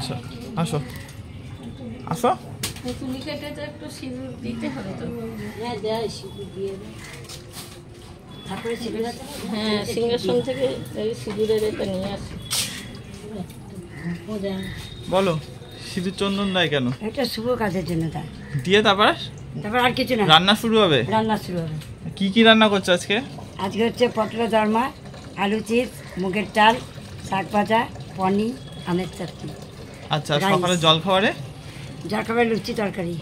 আচ্ছা আসো আসো। চুলি কেটে তো একটু সিঁদুর দিতে হবে তো। হ্যাঁ দেয় সিঁদুর দিয়ে দেয়। তারপরে সিঁদুর হ্যাঁ সিংহাসন থেকে এই সিঁদুরের এটা নিয়ে আসি। বলো সিঁদুর চন্দন দেয় কেন? এটা শুভ কাজের জন্য দেয়। দিয়ে তারপর আর কিছু না, রান্না শুরু হবে। রান্না শুরু হবে। কি কি রান্না করছো আজকে? আজকে হচ্ছে পটলের দরমা, আলু চিপস, মুগের ডাল, শাক ভাজা, পনির, আমের চাটনি। আচ্ছা সকালে জল খাবারে? যার খাবার লুচি তরকারি।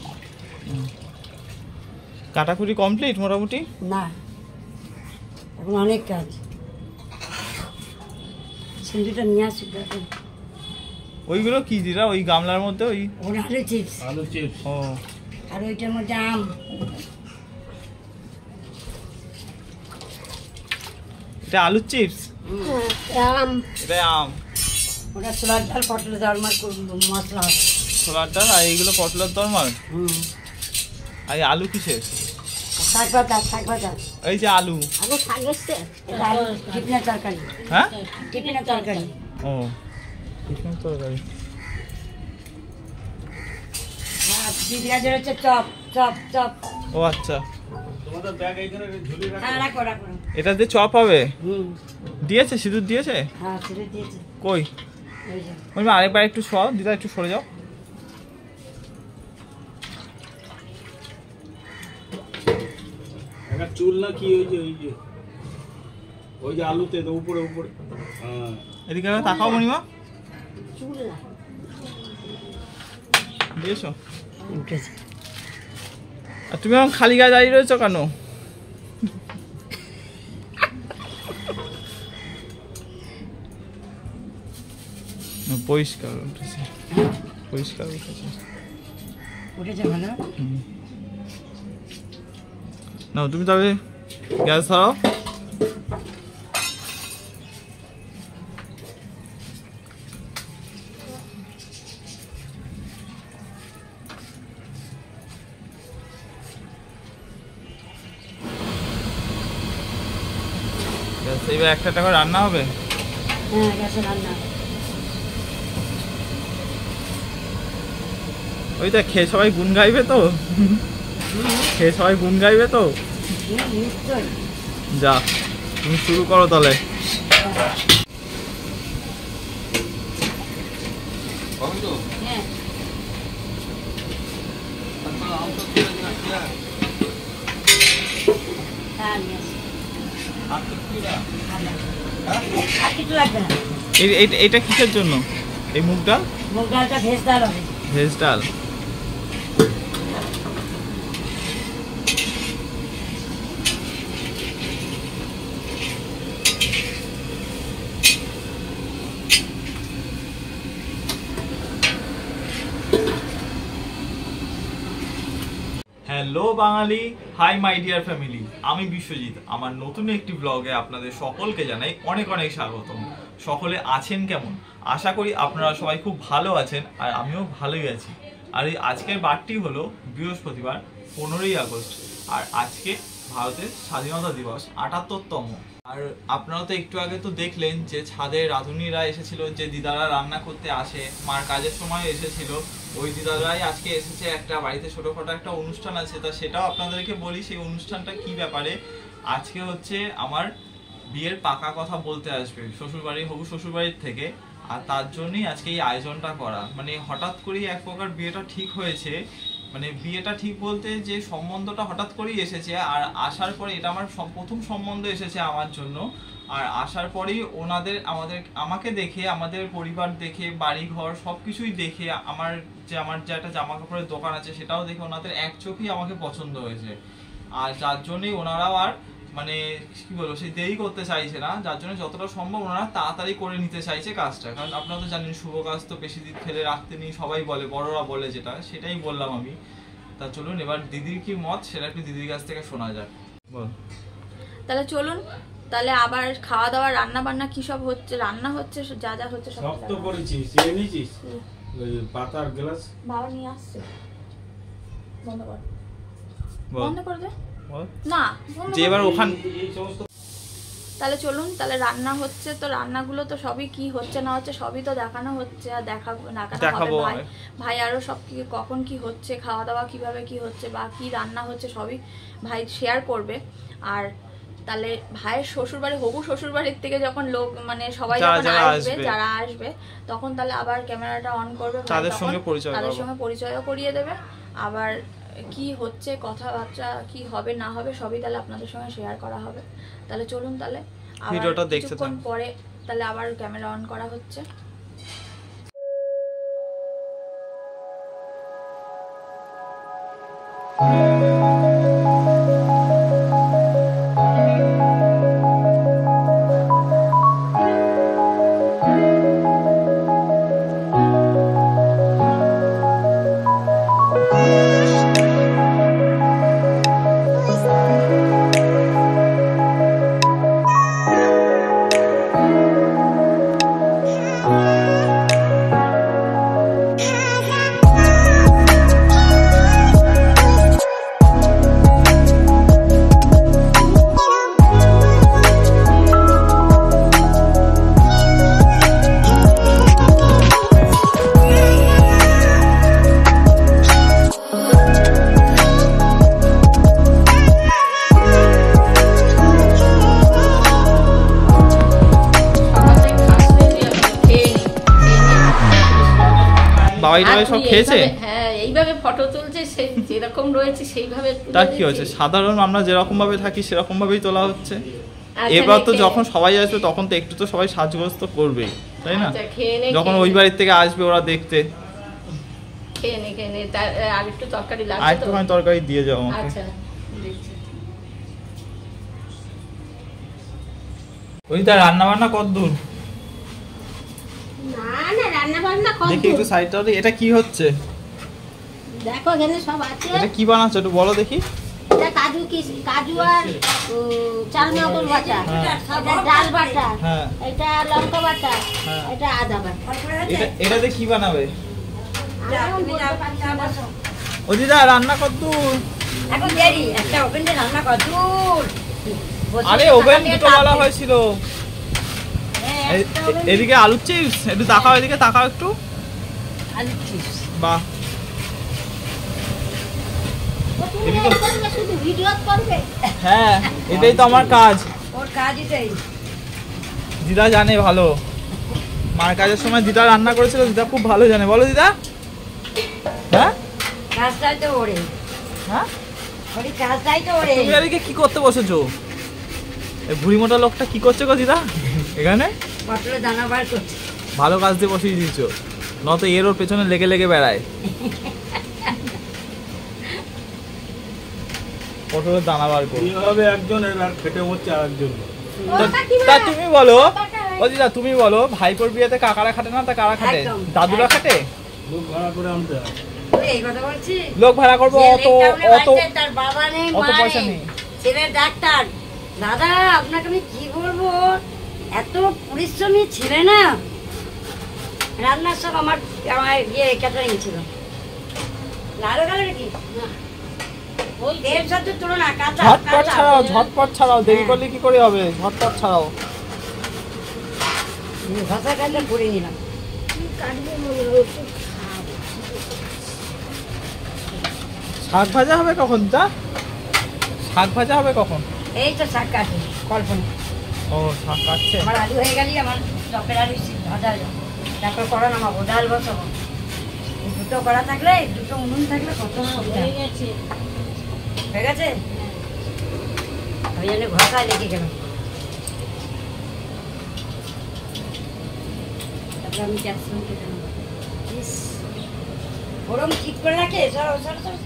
কাটাকুটি কমপ্লিট মোটামুটি? না এখন অনেক কাজ। সিঁদুরটা নিয়ে আসি। ওইগুলো কি দিলা ওই গামলার মধ্যে? ওই ওখানে আলু চিপস। আলু চিপস। ও আর ওইটার মধ্যে আম। এটা আলু চিপস? আম। এটা আম। ওটা ছোলার ডাল পটলের দরমার মশলা। ছোলার ডাল আর এইগুলো পটলের দরমার। আর এই আলু কিসের? শাক ভাজা, শাক ভাজা। এই যে আলু। আলু শাক এসছে। টিফিনের তরকারি। হ্যাঁ টিফিনের তরকারি। ও টিফিনের তরকারি। আর দিদিরাজের হচ্ছে চপ চপ চপ। ও আচ্ছা তোমাদের ব্যাগ এইখানে ঝুলিয়ে রাখো। হ্যাঁ রাখো রাখো। এটা দিয়ে চপ হবে? দিয়েছে সিঁদুর দিয়েছে? হ্যাঁ ছেড়ে দিয়েছে। কই ওই যে ওই আরেকবার একটু শোয়াও দিদা, একটু সরে যাও। একটা চুল না কি ওই যে আলুতে তো উপরে উপরে। হ্যাঁ এদিকে তাকাও মণিমা। চুল না দিয়েছো? উঠেছে। আর তুমি এখন খালি গায়ে দাঁড়িয়ে রয়েছো কেন? পরিষ্কার উঠেছে, পরিষ্কার উঠেছে। উঠেছে ভালো। নাও তুমি তবে গ্যাস ধরাও। এইবার একটা টাকা রান্না হবে। হ্যাঁ গ্যাসে রান্না। ওইটা খেয়ে সবাই গুণ গাইবে তো? খেয়ে সবাই গুণ গাইবে তো? নিশ্চয়ই। যা তুমি শুরু করো তাহলে। হ্যাঁ হ্যাঁ নিয়ে আসি। আর কিছু লাগবে না। এইটা কিসের জন্য? এই মুগ ডাল? মুগ ডালটা ভেজ ডাল হবে। ভেজ ডাল। হ্যালো বাঙালি, হাই মাই ডিয়ার ফ্যামিলি, আমি বিশ্বজিৎ। আমার নতুন একটি ব্লগে আপনাদের সকলকে জানাই অনেক অনেক স্বাগতম। সকলে আছেন কেমন? আশা করি আপনারা সবাই খুব ভালো আছেন, আর আমিও ভালোই আছি। আর এই আজকের বারটি হলো বৃহস্পতিবার 15ই আগস্ট, আর আজকে ভারতের স্বাধীনতা দিবস ৭৮তম। আর আপনারা তো একটু আগে তো দেখলেন যে ছাদে রাঁধুনিরা এসেছিল, যে দিদারা রান্না করতে আসে, মার কাজের সময় এসেছিল। ওই দিদারাই আজকে এসেছে, একটা বাড়িতে ছোটখাটো একটা অনুষ্ঠান আছে, তা সেটাও আপনাদেরকে বলি সেই অনুষ্ঠানটা কি ব্যাপারে। আজকে হচ্ছে আমার বিয়ের পাকা কথা বলতে আসবে শ্বশুরবাড়ি, হবু শ্বশুরবাড়ির থেকে। আর তার জন্যই আজকে এই আয়োজনটা করা। মানে হঠাৎ করেই এক প্রকার বিয়েটা ঠিক হয়েছে। মানে বিয়েটা ঠিক বলতে যে সম্বন্ধটা হঠাৎ করেই এসেছে, আর আসার পরে এটা আমার প্রথম সম্বন্ধ এসেছে আমার জন্য। আর আসার পরেই আমাকে দেখে, আমাদের পরিবার দেখে, বাড়ি ঘর সব কিছুই দেখে, আমার যে একটা জামা কাপড়ের দোকান আছে সেটাও দেখে ওনাদের এক চোখেই আমাকে পছন্দ হয়েছে। আর যার জন্যই ওনারাও আর মানে কি বলবো সেই দেরি করতে চাইছে না, যার জন্য যতটা সম্ভব ওনারা তাড়াতাড়ি করে নিতে চাইছে কাজটা। কারণ আপনারা তো জানেন শুভ কাজ তো বেশি দিন ফেলে রাখতে নেই, সবাই বলে, বড়রা বলে, যেটা সেটাই বললাম আমি। তা চলুন এবার দিদির কি মত সেটা একটু দিদির কাছ থেকে শোনা যাক। বল তাহলে চলুন, তাহলে আবার খাওয়া দাওয়া রান্না বান্না কি সব হচ্ছে, রান্না হচ্ছে যা যা হচ্ছে সব তো করেছিস, চেয়ে নিয়েছিস ওই পাতার গ্লাস বাবা নিয়ে আসছে। বন্ধ কর, বল বন্ধ করে দে বল না। যে এবার ওখান এই সমস্ত তাহলে চলুন, তাহলে রান্না হচ্ছে তো রান্নাগুলো তো সবই কি হচ্ছে না হচ্ছে সবই তো দেখানো হচ্ছে আর দেখানো হবে। ভাই আরও সব কি কখন কি হচ্ছে, খাওয়া দাওয়া কিভাবে কি হচ্ছে বা কি রান্না হচ্ছে সবই ভাই শেয়ার করবে। আর তাহলে ভাইয়ের শ্বশুরবাড়ি, হবু শ্বশুরবাড়ির থেকে যখন লোক মানে সবাই যখন আসবে, যারা আসবে তখন তাহলে আবার ক্যামেরাটা অন করবে, তাদের সঙ্গে পরিচয়ও করিয়ে দেবে। আবার কি হচ্ছে কথাবার্তা কি হবে না হবে সবই তাহলে আপনাদের সঙ্গে শেয়ার করা হবে। তাহলে চলুন, তাহলে ভিডিওটা দেখতে কিছুক্ষণ পরে তাহলে আবার ক্যামেরা অন করা হচ্ছে। বাবাই সব খেয়েছে। হ্যাঁ, এইভাবে ফটো তুলছে, সেই যেরকম রয়েছে সেইভাবে। তার কি হয়েছে, সাধারণ আমরা যেরকম ভাবে থাকি সেরকম ভাবেই তোলা হচ্ছে। এবার তো যখন সবাই আসবে তখন তো একটু তো সবাই সাজগোজ তো করবেই, তাই না? যখন ওই বাড়ির থেকে আসবে ওরা দেখতে। খেয়ে নে তার আর একটু তরকারি লাগবে, আর একটুখানি তরকারি দিয়ে যাও আমাকে। আচ্ছা, ওই তার রান্না বান্না কত দূর? না রান্না বান্না কত দেখি একটু সাইডটা। এটা কি হচ্ছে? দেখো এখানে সব আছে। এটা কি বানাচ্ছ একটু বলো দেখি। এটা কাজু আর চাল মগজ বাটা, এটা ডাল বাটা, এটা লঙ্কা বাটা, এটা আদা বাটা। এটাতে কি বানাবে? ও দিদা রান্না কত দূর? এখন দেরি, একটা ওভেনে রান্না কত দূর। আরে ওভেন দুটো বলা হয়েছিল। এদিকে আলুর চিপস, একটু তাকাও, এদিকে তাকাও একটু। আলুর চিপস, বাহ। শুধু ভিডিও করবে? হ্যাঁ, এটাই তো আমার কাজ। ওর কাজ এটাই। দিদা জানে ভালো, মার কাজের সময় দিদা রান্না করেছিল, দিদা খুব ভালো জানে। বলো দিদা। হ্যাঁ, কাজটাই তো ওরে। হ্যাঁ, ওরে কাজটাই তো ওরে। তুমি এদিকে কি করতে বসেছো? এই বুড়ি মোটা লোকটা কি করছে গো দিদা এখানে? পটলে দানা বার করছে। ভালো কাজ দিয়ে বসিয়ে দিয়েছো, নয়তো এর ওর পেছনে লেগে লেগে বেড়ায়। পটলের দানা বার করে এইভাবে একজন আর খেটে হচ্ছে আরেকজন। তা তুমি বলো, ও দিদা তুমি বলো, ভাইপোর বিয়েতে কাকারা খাটে না তা কারা খাটে? দাদুরা খাটে? লোক ভাড়া করে আনতে হয়। এই কথা বলছি। লোক ভাড়া করবো অত অত তার বাবা নেই, অত মা পয়সা নেই, নেই। ছেলের ডাক্তার। দাদা আপনাকে আমি কি বলবো, এত পরিশ্রমী ছেলে না। রান্নার সব আমার ইয়ে ক্যাটারিং ছিল। লালো গেল নাকি? ওই দেড় সাথে তুলনা কাঁচা ঝটপট ছাড়াও, ঝটপট ছাড়াও, দেরি করলে কি করে হবে? ঝটপট ছাড়াও। ভাষা কাজটা করে নিলাম। শাক ভাজা হবে কখন? তা শাক ভাজা হবে কখন? এই তো শাক কাটে কল্পনা। ও শাক কাটছে। আমার আলু হয়ে গেলি, আমার চপের আলু ভাজা যাবে, তারপর কড়া নামাবো, ডাল বসাবো। এই দুটো কড়া থাকলে, দুটো উনুন থাকলে কত সুবিধা। হয়ে গেছে। আমি জানি ঘষায় লেগে গেলাম। তারপরে আমি ক্যাপসিকাম কেটে নেবো। ইস, ওরম ঠিক করে রাখে। সরো সরো সরো।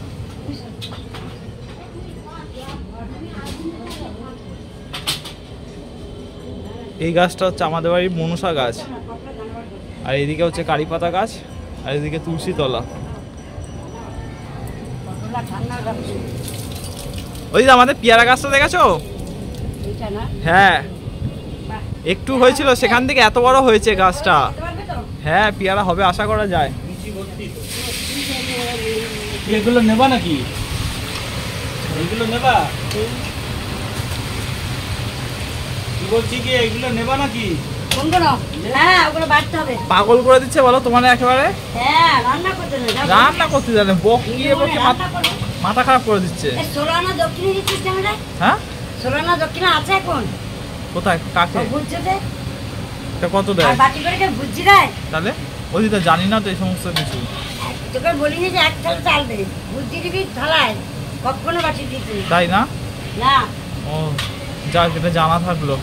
এই গাছটা হচ্ছে আমাদের বাড়ির মনসা গাছ, আর এদিকে হচ্ছে কারি পাতা গাছ, আর এদিকে তুলসী তলা। ওই যে আমাদের পেয়ারা গাছটা দেখেছো? হ্যাঁ, একটু হয়েছিল, সেখান থেকে এত বড় হয়েছে গাছটা। হ্যাঁ, পেয়ারা হবে আশা করা যায়। এগুলো নেবা নাকি? এগুলো নেবা? বলছি কি এগুলো নেবা নাকি? কোনগুলো? হ্যাঁ ওগুলো বাড়তে হবে। পাগল করে দিচ্ছে বলো তোমার একেবারে। হ্যাঁ রান্না করতে না, রান্না করতে জানে, বকিয়ে বকিয়ে মাথা খারাপ করে দিচ্ছে। 16 আনা দক্ষিণে দিচ্ছিস ক্যামেরা? হ্যাঁ 16 আনা দক্ষিণে আছে এখন? কোথায় কাকে? বুঝছে দে। এটা কত দেয়? আর বাটি করে কে বুঝছি দেয়? তাহলে ওই তো জানি না তো এই সমস্ত কিছু। তোকে বলিনি যে এক থালা চাল দে, বুঝছি দিবি থালায়, কখনো বাটি দিতে তাই না? না। ও যাক, এটা জানা থাকলো।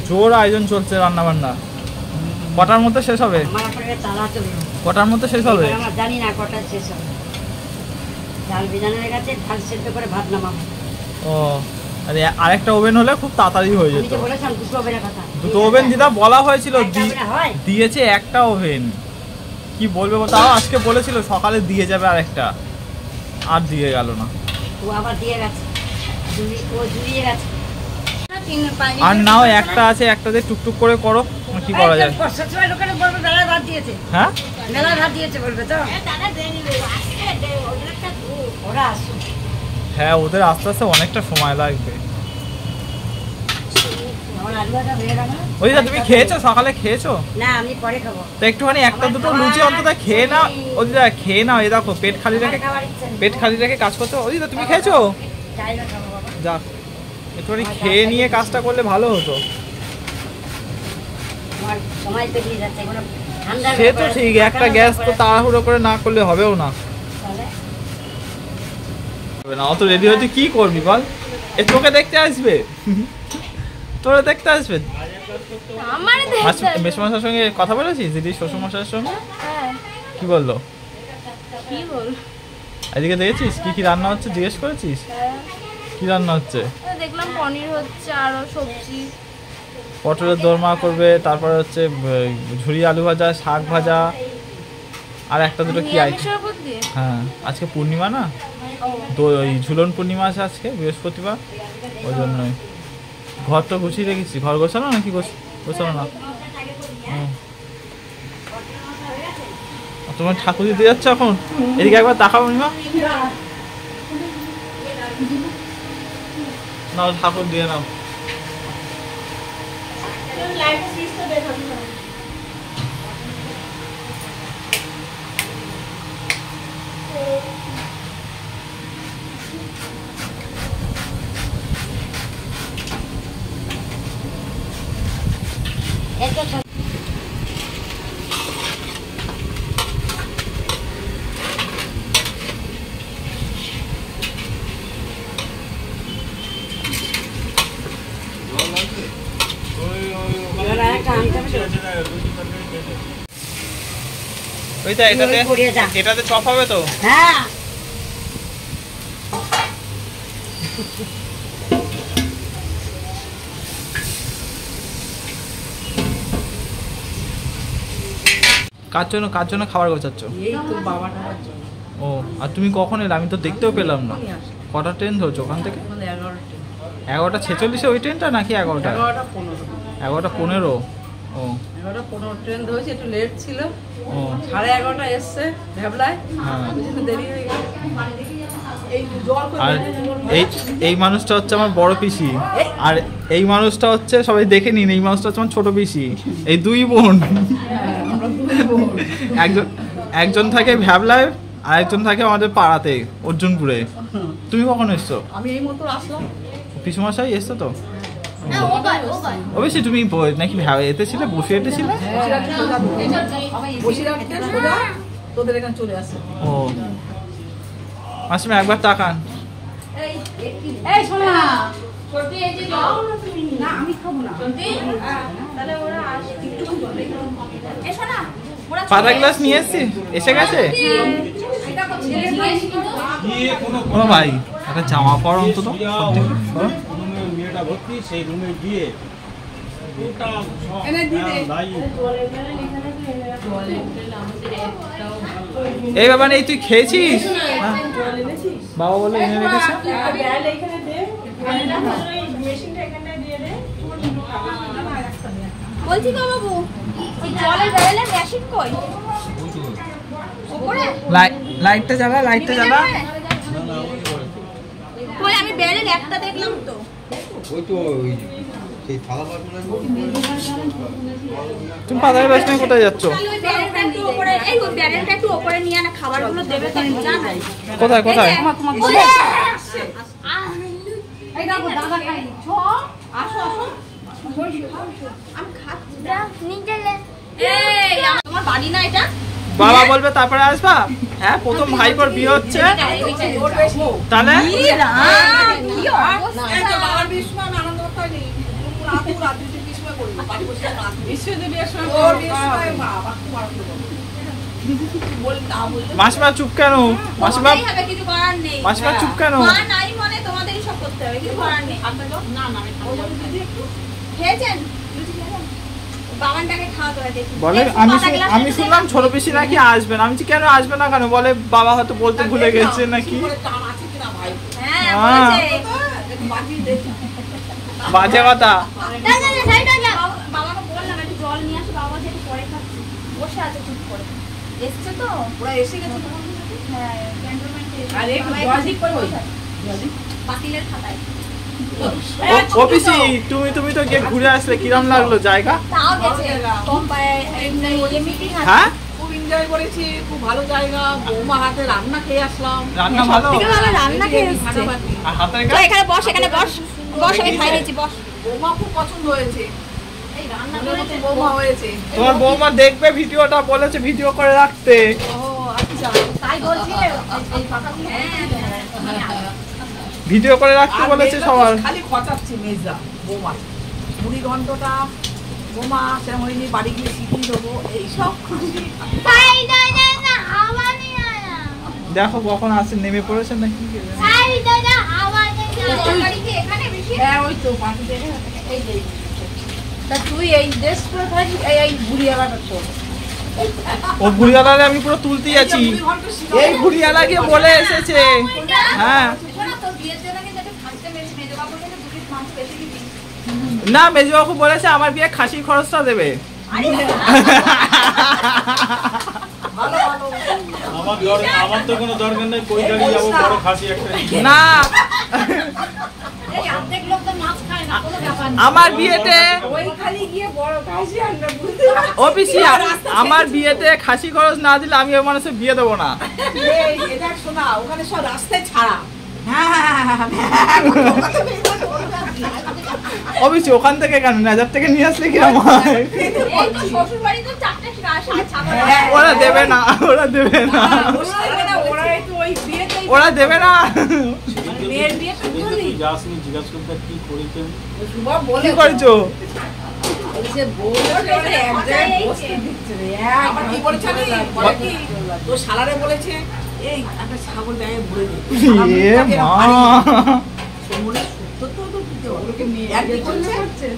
জোর আয়োজন চলছে রান্না বান্না। কটার মধ্যে শেষ হবে? আমার একটা তালা চলবে। কটার মধ্যে শেষ হবে? আমার জানি না কটা শেষ হবে। ডাল ভিজানোর কাছে ডাল সেদ্ধ করে ভাত নামাবো। ও আরে আরেকটা ওভেন হলে খুব তাড়াতাড়ি হয়ে আমি যেত। তো বলেছিলাম দুটো ওভেনের কথা। দুটো ওভেন দিদা বলা হয়েছিল, একটা ওভেনে হয়? দিয়েছে একটা ওভেন। কি বলবে তাও আজকে বলেছিল সকালে দিয়ে যাবে আরেকটা, আর দিয়ে গেল না। ও আবার দিয়ে গেছে, ও জুড়িয়ে গেছে। আর নাও একটা আছে, একটা দিয়ে টুকটুক করে করো, কি করা যায়? সবসময় লোকেরা বলবে বেলায় ভাত দিয়েছে। হ্যাঁ বেলায় ভাত দিয়েছে বলবে তো। ওরা আসুন। হ্যাঁ ওদের আস্তে আস্তে অনেকটা সময় লাগবে। আমার আলুটা হয়ে গেল। ওই যে তুমি খেয়েছো সকালে, খেয়েছো? না আমি পরে খাবো। তো একটুখানি একটা দুটো লুচি অন্তত খেয়ে নাও। ওই দিদা খেয়ে নাও, এই দেখো পেট খালি রেখে, খাবার ইচ্ছে নেই। পেট খালি রেখে কাজ করতে। ওই দিদা তুমি খেয়েছো? চাই না খাবো বাবা। যাক একটুখানি খেয়ে নিয়ে কাজটা করলে ভালো হতো। আমার সময় পেরিয়ে যাচ্ছে, কোনো ঠান্ডা সে তো ঠিক, একটা গ্যাস তো তাড়াহুড়ো করে না করলে হবেও না। হবে না অত রেডি হতে কি করবি বল? এ তোকে দেখতে আসবে, তোরা দেখতে আসবে। আমারে মেসোমশাইয়ের সঙ্গে কথা বলেছিস দিদি শ্বশুরমশাইয়ের সঙ্গে? হ্যাঁ কি বললো? কি বল? এদিকে দেখেছিস কি কি রান্না হচ্ছে, জিজ্ঞেস করেছিস হ্যাঁ কি রান্না হচ্ছে? দেখলাম পনির হচ্ছে, আরো সবজি, পটলের দোরমা করবে, তারপরে হচ্ছে ঝুরি আলু ভাজা, শাক ভাজা, আর একটা দুটো কি আইটেম। নিরামিষের উপর দিয়ে। হ্যাঁ আজকে পূর্ণিমা না, তো ওই ঝুলন পূর্ণিমা আছে আজকে বৃহস্পতিবার, ওই জন্যই। ঘর তো গুছিয়ে রেখেছি, ঘর গোছানো নাকি গোছানো না? তোমার ঠাকুর দিতে যাচ্ছ এখন? এদিকে একবার তাকাও পূর্ণিমা নাও, ঠাকুর দিয়ে নাও। ওইটা এটাতে চপ হবে তো? হ্যাঁ কার জন্য খাবার গোছাচ্ছ? ও আর তুমি কখন এলে? আমি তো দেখতেও পেলাম না। কটা ট্রেন ধরছো ওখান থেকে? 11:46 ওই ট্রেনটা নাকি 11টা? 11:15। ও 11:15 ট্রেন ধরেছি, একটু লেট ছিল। ও 11:30 এসছে ভ্যাবলায়, হ্যাঁ। দেরি হয়ে গেল। এই জল করে আর এই মানুষটা হচ্ছে আমার বড় পিসি, আর এই মানুষটা হচ্ছে সবাই দেখে নিন, এই মানুষটা হচ্ছে আমার ছোট পিসি। এই দুই বোন, একজন থাকে ভ্যাবলায় আর একজন থাকে আমাদের পাড়াতে অর্জুনপুরে। তুমি কখন এসছো? আমি এই মতো আসলাম। পিসুমশাই এসছো তো? অবশ্যই তুমি নাকি এতে ছিলে, বসে এতে ছিলে? বসিরহাটকে সোজা তোদের এখানে চলে আসে। ও মাসিমা একবার তাকান। এই শোনো না, না আমি খাবো না। তাহলে ওরা আসে একটু জল এসো না, ওরা পাতা গ্লাস নিয়ে এসছি, এসে গেছে। এটা কো ছেলে দিয়েছি কিন্তু ও ভাই একটা জামা পর অন্তত। মেয়েটা ভর্তি, সেই রুমে গিয়ে এনে দিয়ে দে। এই বাবা নেই, তুই খেয়েছিস? হ্যাঁ। বাবা বলে এনে রেখেছে। বলছি গো বাবু, এই জলের বেলা মেশিন কই? উপরে লাইটটা জ্বালা, লাইটটা জ্বালা। কই আমি বেরেল একটা দেখলাম তো। ওই তো ওই সেই থালা বাসন তুমি পাতার বাসনে কোথায় যাচ্ছ? ওই বেরেলটা একটু উপরে, এই ওই বেরেলটা একটু উপরে নিয়ে আনা, খাবারগুলো দেবে তো জানো। কোথায় কোথায়? এই দেখো দাদা খাইনি। চ আসো আসো। আমি খাচ্ছি। এই তোমার বাড়ি না এটা? বাবা বলবে তারপরে আসবা? হ্যাঁ, প্রথম ভাইপোর বিয়ে হচ্ছে তাহলে কি অবস্থা। এই তো বাবার বিস্মান আনন্দ করতে হয়নি। রাতে রাতে বিস্মান করব। বাড়ি বসে রাতে বিশ্বজিৎ বিয়ের সময় ওর বিস্মান বাবা খুব আনন্দ করব। বল না বল। মাসিমা চুপ কেন? মাসিমা করতেই হবে, কিছু করার নেই। মাসিমা চুপ কেন? মা নাই মানে তোমাদেরই সব করতে হবে, কিছু করার নেই। না না আমি খাবো। খেয়েছেন? বাবানটাকে খাওয়াতে হবে দেখি। বলে আমি শুনলাম ছোট পিসি নাকি আসবেন। আমি বলছি কেন আসবে না কেন? বলে বাবা হয়তো বলতে ভুলে গেছে নাকি। টান আছে কিনা ভাই? হ্যাঁ বলেছে। বাকি দেখি। বাজে কথা। বাবাকে বললাম একটু জল নিয়ে আসো, বাবা যেটা পরে খাচ্ছে। বসে আছে চুপ করে। এসছে তো? ওরা এসে গেছে তোমার কাছে? হ্যাঁ, ক্যান্টনমেন্টে এসে। আরে একটু জল ঠিক করে বসে। পাতিলের খাতায়। ও পিসি তুমি তো গিয়ে ঘুরে আসলে, কিরম লাগলো জায়গা? তাও গেছে। মিটিং আছে। হ্যাঁ, খুব এনজয় করেছি, খুব ভালো জায়গা। বৌমা হাতে রান্না খেয়ে আসলাম। রান্না ভালো? রান্না খেয়ে এসছে। ফাটাফাটি। আর হাতের তো কাজ? এখানে বস, এখানে বস। বস, আমি খাই নিয়েছি, বস। বৌমা খুব পছন্দ হয়েছে। এই রান্না করেছে বৌমা হয়েছে। তোমার বৌমা দেখবে ভিডিওটা, বলেছে ভিডিও করে রাখতে। ও আচ্ছা। তাই বলছি এই ফাঁকা ভিডিও করে রাখতে বলেছে সবার। খালি খচাচ্ছি মেজদা বৌমা। মুড়ি ঘন্টটা বৌমা শ্যামলিনী বাড়ি গিয়ে শিখিয়ে দেবো এইসব খুশি। দেখো কখন আসে, নেমে পড়েছে নাকি? এখানে বেশি। হ্যাঁ ওই তো পাখি দেখে এই যে তা তুই এই দেশ করে থাকি এই বুড়িয়ালাটা তো ও বুড়িয়ালারে আমি পুরো তুলতে যাচ্ছি। এই বুড়িয়ালা গিয়ে বলে এসেছে। হ্যাঁ তোর বিয়ের জন্য কিন্তু একটা খাসিটা মেরেছি, মেজো বাবু কিন্তু 2 পিস মাংস বেশি দিবি। না, মেজবাবু বলেছে আমার বিয়ে খাসির খরচটা দেবে। ভালো ভালো আমার তো কোনো দরকার নেই, কই দাঁড়িয়ে যাবো বড় খাসি একটা নিয়ে। না, এই অর্ধেক লোক তো মাছ খায় না, কোনো ব্যাপার না। আমার বিয়েতে ওই খালি গিয়ে বড় খাসি আনবে বুঝতে ও পিসি আমার বিয়েতে খাসি খরচ না দিলে আমি ওই মানুষের বিয়ে দেবো না। এই এটা শোনা ওখানে সব রাস্তায় ছাড়া। অবশ্যই ওখান থেকে কেন, নাজার থেকে নিয়ে আসলে কি আমার? এই তো শ্বশুর বাড়ি তো 4টা ছাগল। ওরা দেবে না, ওরা দেবে না, ওরা একটু ওই বিয়েতেই ওরা দেবে না। মেয়ের বিয়ে সেদিন তুই যাসনি, জিজ্ঞাসা করতে কি করেছেন? শুভা বলে কি করছো? বলছে বউটাকে এক জায়গায় বসতে দিচ্ছে রে। আবার কি বলেছে জানিস? বলে কি তো শালারে বলেছে এই একটা ছাগল গায়ে ভরে দে। এ মা, মনে সত্য তো দিতে ওকে নিয়ে একদিন করছে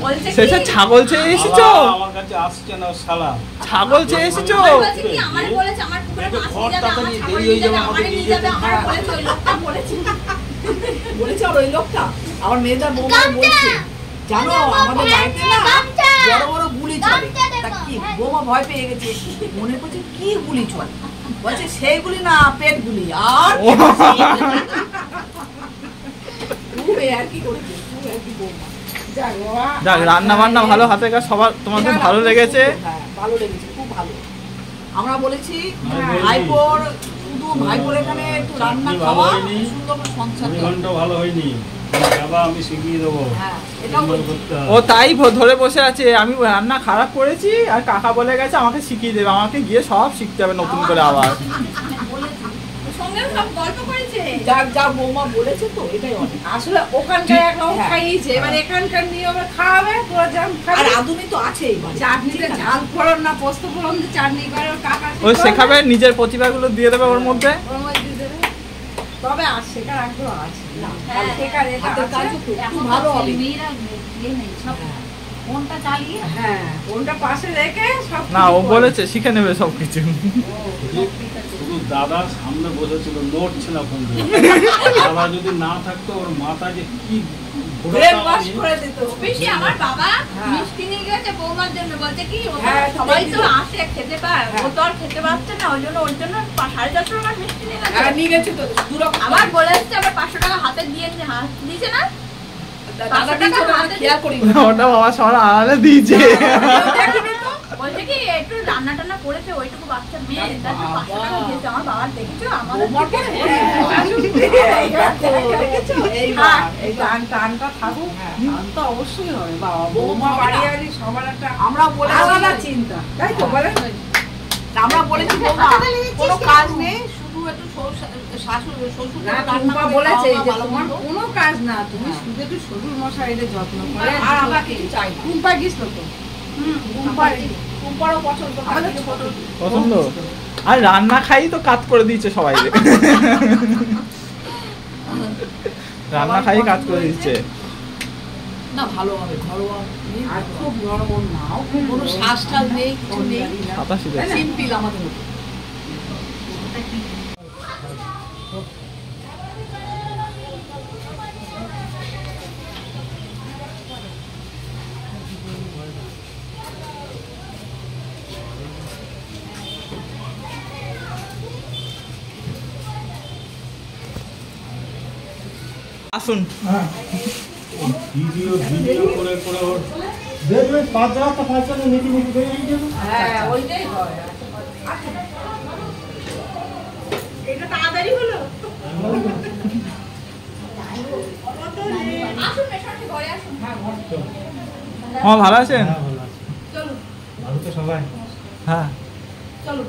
বলছে কি শেষে ছাগল চেয়ে এসেছো? বাবা আমার কাছে আসছে না, ও শালা। ছাগল চেয়ে এসেছো? বলছে কি আমারে বলেছে আমার পুকুরে মাছ নিয়ে যাবে, আমার ছাগল নিয়ে যাবে, আমারে নিয়ে যাবে, আমার বলেছে ওই লোকটা বলেছে। বলেছে আর ওই লোকটা আমার মেয়েটার বৌমা বলছে জানো আমাদের বাড়িতে না বড় বড় গুলি চলে। তা কি বৌমা ভয় পেয়ে গেছে, মনে করছে কি গুলি চলে, বলছে সেই গুলি না পেট গুলি। আর তুই আর কি করেছিস, তুই আর কি বৌমা যাক বাবা। যাক, রান্না বান্না ভালো, হাতের কাজ সবার তোমাদের ভালো লেগেছে। হ্যাঁ ভালো লেগেছে, খুব ভালো। আমরা বলেছি ভাইপোর শুধু ভাইপোর এখানে একটু রান্না খাওয়া সুন্দর করে সংসার করা। ঘন্টা ভালো হয়নি, বাবা আমি শিখিয়ে দেবো। হ্যাঁ এটাও সুন্দর বলছি। করতে ও হবে। তাই ধরে বসে আছে আমি রান্না খারাপ করেছি, আর কাকা বলে গেছে আমাকে শিখিয়ে দেবে, আমাকে গিয়ে সব শিখতে হবে নতুন করে আবার। সঙ্গে সব গল্প করেছে। যার যা বৌমা বলেছে তো এটাই অনেক। আসলে ওখানকার একরকম হ্যাঁ। খাইয়েছে, এবার এখানকার নিয়মে খাওয়াবে, তোরা যেমন আর খাবি। রাঁধুনি তো আছেই বাড়িতে। চাটনিতে ঝাল ফোড়ন না পোস্ত ফোড়ন দিয়ে চাটনি করে ওর কাকা ও শেখাবে, নিজের প্রতিভাগুলো দিয়ে দেবে ওর মধ্যে। ওর মধ্যে দিয়ে দেবে। তবে আর শেখার আগ্রহ আছে না, হ্যাঁ, শেখার এটা হাতের আছে। কাজও তো খুব ভালো হবে। ফোনটা চালিয়ে হ্যাঁ, ফোনটা পাশে রেখে সব না, ও কিছু করে। বলেছে শিখে নেবে সবকিছু। শুধু দাদার সামনে বসেছিল, নড়ছে না ফোন দিয়ে। দাদা যদি না থাকতো ওর মাথা যে কি ব্রেন ওয়াশ করে দিত। পিসি আমার বাবা মিষ্টি নিয়ে গেছে বৌমার জন্য, বলছে কি হ্যাঁ, সবাই তো দেখি। আসে খেতে পায়, ও তো আর খেতে পারছে না, ওই জন্য 1050 টাকার মিষ্টি নিয়ে গেছে। হ্যাঁ, নিয়ে গেছে তো দুরকম। আবার বলে এসছে আবার 500 টাকা হাতে দিয়েছে না, দাদা দিয়েছে ওটা আমরা খেয়াল করি ওটা বাবা সবার আড়ালে দিয়েছে। বলছে কি একটু রান্না টান্না করেছে ওইটুকু বাচ্চা মেয়ে, তার জন্য 500 টাকা দিয়েছে। আমার বাবার দেখেছো আমাদের এই টানটা থাকুক, টান তো অবশ্যই হবে বাবা। বৌমা বাড়ি আলি সবার একটা আমরা বলে আলাদা চিন্তা, তাই তো বলেন? আমরা বলেছি বৌমা কোনো কাজ নেই, শুধু একটু শাশুড় শ্বশুর রান্না বলেছে যে তোমার কোনো কাজ না, তুমি শুধু একটু শ্বশুর মশাইদের যত্ন করে। আর আমরা কিছু চাই। কুম্পা গেছিল তো, কুম্পারও পছন্দ, আমাদের পছন্দ। আর রান্না খাই তো কাজ করে দিয়েছে সবাই। রান্না খাই কাজ করে দিচ্ছে। না ভালো হবে, ঘরোয়া আর খুব নরম নাও, কোনো শ্বাস-টাস নেই, কিছু নেই, সিম্পল আমাদের মতো। আসুন। ভিডিও করে করে ওর দেখবে 5 জায়গা তো 5 জায়গা নীতি করে যাবে। হ্যাঁ, ওইটাই হয়। এটা তাড়াতাড়ি হলো। আসুন মেশাতে ঘরে আসুন। হ্যাঁ ভালো আছেন? চলুন ভালো তো সবাই। হ্যাঁ চলুন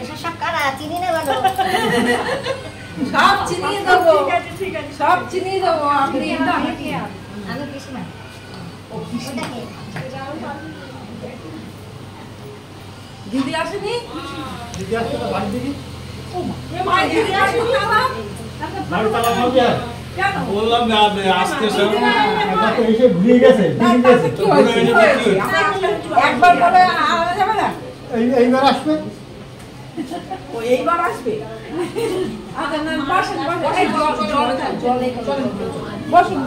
এসব সব কারা চিনি না বলো সব চিনিয়ে দেবো, ঠিক আছে সব চিনিয়ে দেবো। আপনি আমি পিসিমা ওটা কে দিদি আসেনি? দিদি আসতে তো বাড়ি দিদি। মা দিদি আসেনি আমার? বাড়ি তালা মারবে আর। কেন? বললাম না আসতে সব একবার তো এসে ঘুরিয়ে গেছে, দিদি গেছে। কি হয়েছে? কি হয়েছে? একবার বলে আনা যাবে না? এইবার আসবে। ও এইবার আসবে? আচ্ছা না, বসেন বসেন। এই বসুন।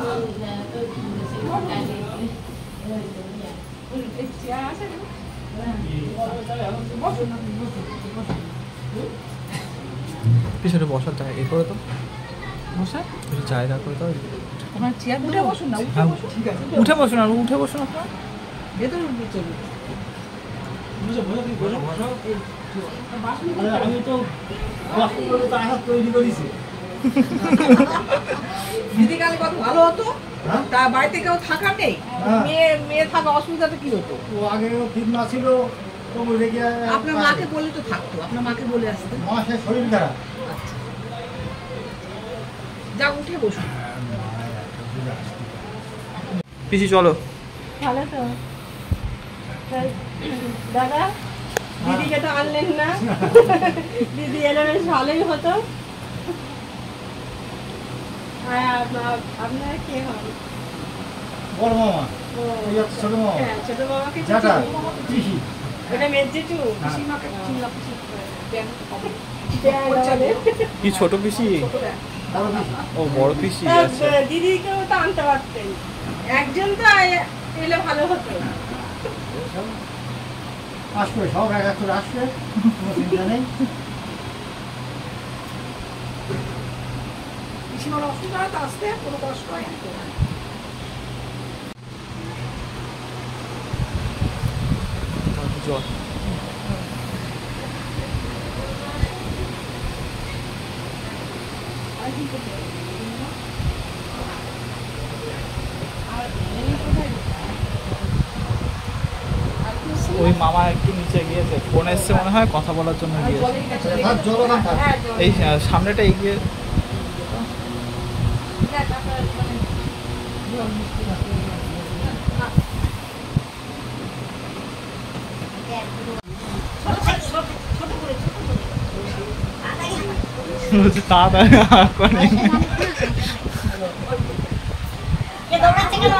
এই চেয়ার আছে না? বসুন। পিছনে বসার জায়গা এ করে তো, বসা? একটু জায়গা করে তো। তোমার চেয়ার উঠে বসুন না, উঠে বসুন। ঠিক আছে, উঠে বসুন আর উঠে বসুন আপনার। ভেতরে উঠে চলুন। আমি তো কষ্ট করে তো আঘাত তৈরি করেছি। দিদি কালে কত ভালো হতো, হ্যাঁ? তা বাড়িতে কেউ থাকা নেই, হ্যাঁ। মেয়ে থাকা অসুবিধাটা কি হতো? ও আগে ঠিক না ছিল, তবু রেগে আপনার মাকে বলে তো থাকতো, আপনার মাকে বলে আসতে। মাসের শরীর খারাপ। যা উঠে বসুন। পিসি চলো। ভালো তো দাদা, দিদিকে তো আনলেন না। দিদি এলে বেশ ভালোই হতো। আর আপনার কে হন? বড় মামা, ও, এই হচ্ছে ছোট মামা, হ্যাঁ, ছোট বাবাকে জ্যাঠা, চিনি। পিসি। ওটা মেজেটু। হ্যাঁ। সীমাকে চিনলাম, ঠিক করে। কি ছোট পিসি? বড় পিসি। ও বড় পিসি আছে। দিদিকেও তো আনতে পারতেন, একজন তো এলে ভালো হতো। আসবে, সব এক এক করে আসবে, কোনো চিন্তা নেই। পিসিমার অসুবিধা হয় তো আসতে, কোনো কষ্ট হয় না। জল। ওই মামা একটু নিচে গিয়েছে, ফোন এসছে মনে হয়, কথা বলার জন্য গিয়েছে। থাক, জল না থাক। এই সামনেটা এগিয়ে। বলছি তাড়াতাড়ি আর করে। দৌড়াচ্ছে কেন?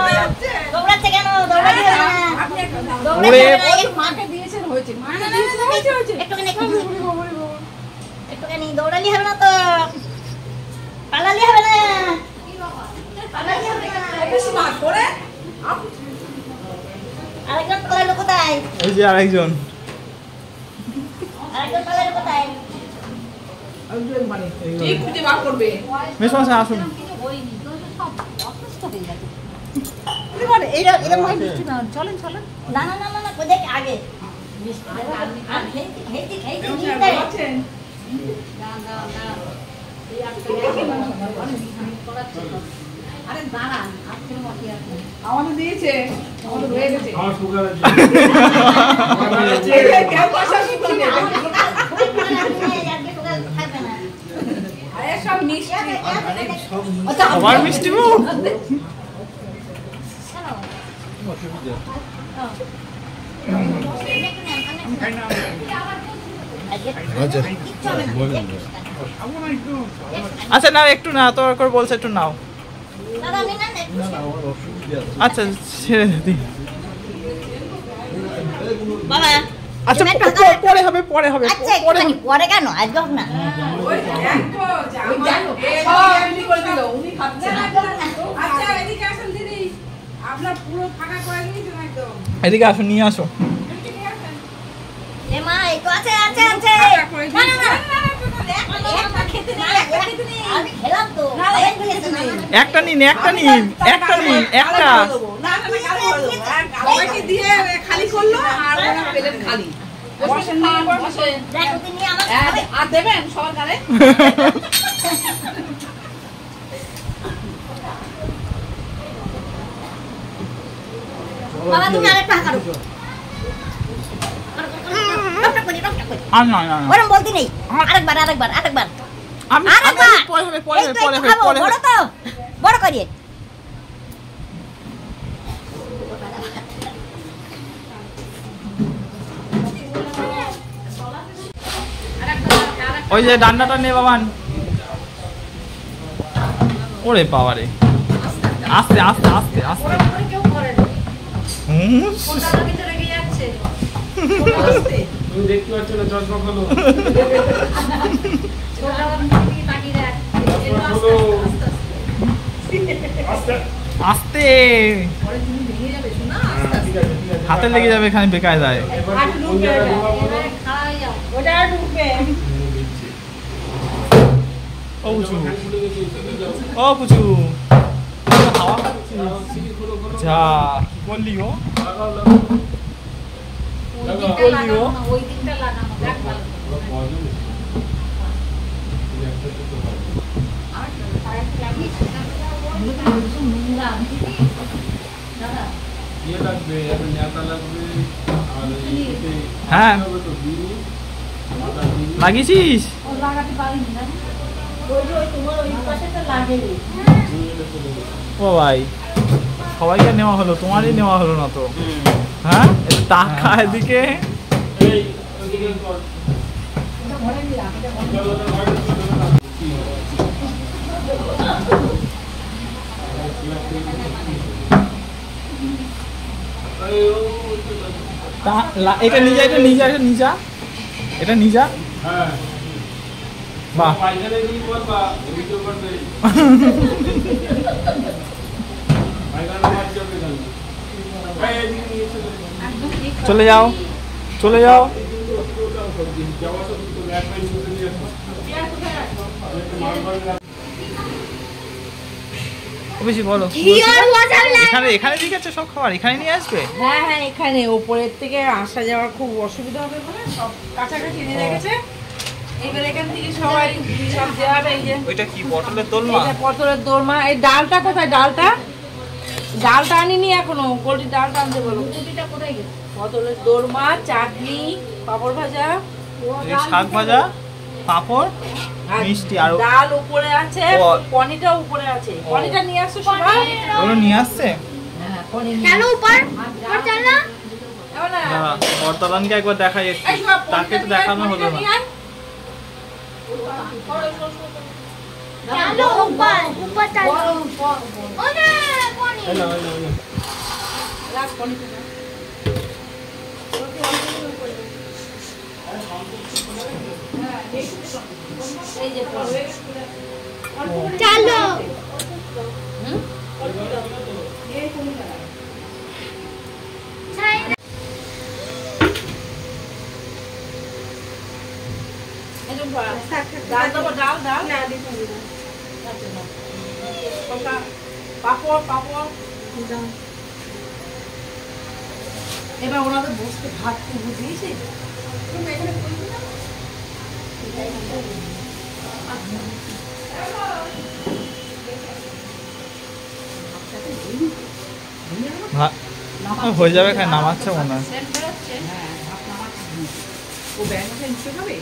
দৌড়াচ্ছে কেন? দৌড়ালি হবে না। আপনি একটু দৌড়াচ্ছে ওরে। না, এই মাকে দিয়েছেন, হয়েছে। মাকে একটুখানি দৌড়ালি হবে না তো। কোথায়? এই যে আরেকজন। আরেকজন পালালো কোথায়? ঠিক খুঁজে বার করবে। মেসমশাই আসুন। না না না না কোথায় আগে আর খেতে নিয়ে দেয়। আমাদের দিয়েছে, আমাদের রয়ে গেছে। আমার সুগার আছে। কেউ পয়সা শুনছি না। আরে সব মিষ্টি। আবার মিষ্টি মুখ। আচ্ছা নাও একটু না তোর করে বলছে একটু নাও। আচ্ছা ছেড়ে দিই। বাবা আচ্ছা পরে হবে পরে হবে আচ্ছা একটুখানি পরে কেন আজকে হোক না ওই দেখো জানো সব এমনি করে দিল উনি খাচ্ছেন। আচ্ছা এদিকে আসুন দিদি, আপনার পুরো ফাঁকা করে দিয়েছেন একদম। এদিকে আসো নিয়ে আসো। এ মা এই তো আছে আছে আছে না না না একটা খেতে নেই আমি খেলাম তো একটা নিন একটা নিন একটা নিন একটা। না না আমাকে দিয়ে খালি করলো আর ওনার প্লেট খালি। বসেন না বসেন। দেখো তুমি আমার আর দেবেন সরকারে। বাবা তুমি আরেকটা হাঁকারো আর না না ওরম বলতে নেই আরেকবার আরেকবার আরেকবার আমি আরেকবার পরে হবে পরে হবে পরে হবে খাবো পরে বড় হবে। তো বড় করিয়ে ওই যে ডান্নাটা নে বাবান। ওরে বাবা রে আস্তে আস্তে আস্তে আস্তে। হুম তুমি দেখতে পাচ্ছ না চশমা খোলো। আস্তে হাতে লেগে যাবে এখানে বেকায় যায়। ও পুচু ও পুচু হাওয়া যা কি করলি ও করলি ও। হ্যাঁ লাগিয়েছিস ও ভাই সবাইকে নেওয়া হলো তোমারই নেওয়া হলো না তো। হ্যাঁ টাকা এদিকে এটা নিজা এটা নিজা এটা নিজা এটা নিজা। হ্যাঁ বাহ পায়খানা দিয়ে করবা এদিকে করবে পায়খানা মার যাবে কেন এই এদিকে নিয়ে চলে যাও চলে যাও। যাওয়া তো এক মাইল দূরে নিয়ে আসো বেশি বলো এখানে এখানে দিয়ে গেছে সব খাবার এখানে নিয়ে আসবে। হ্যাঁ হ্যাঁ এখানে উপরের থেকে আসা যাওয়া খুব অসুবিধা হবে বলে সব কাছাকাছি এনে রেখেছে। এবার এখান থেকে সবাই সব দেওয়া হবে। এই যে ওইটা কি পটলের দোলমা এটা পটলের দোরমা। এই ডালটা কোথায়? ডালটা ডালটা আনিনি এখনো। গোলটি ডালটা আনতে বলো। পটলের দোরমা চাটনি পাপড় ভাজা শাক ভাজা পাঁপড় মিষ্টি আর ডাল উপরে আছে পনিরটা উপরে আছে। পনিরটা নিয়ে আসো সবাই। ওগুলো নিয়ে আসছে। চলো উপর চলো বর্তমানকে একবার দেখাই একটু তাকে তো দেখানো হলো না। চলো উপর উপর চলো ওরে পনি লাস্ট পনিরটা এই যে চলো ডাল দেবো, ডাল ডাল না দিতে হবে না। পাপড় পাপড়। এবার ওনাদের বসতে ভাত তুলে দিয়েছে। হয়ে যাবে, এখানে নামাচ্ছে মনে হয়। হ্যাঁ, ভাত নামাচ্ছে। ও ব্যাগ নিচে খাবে।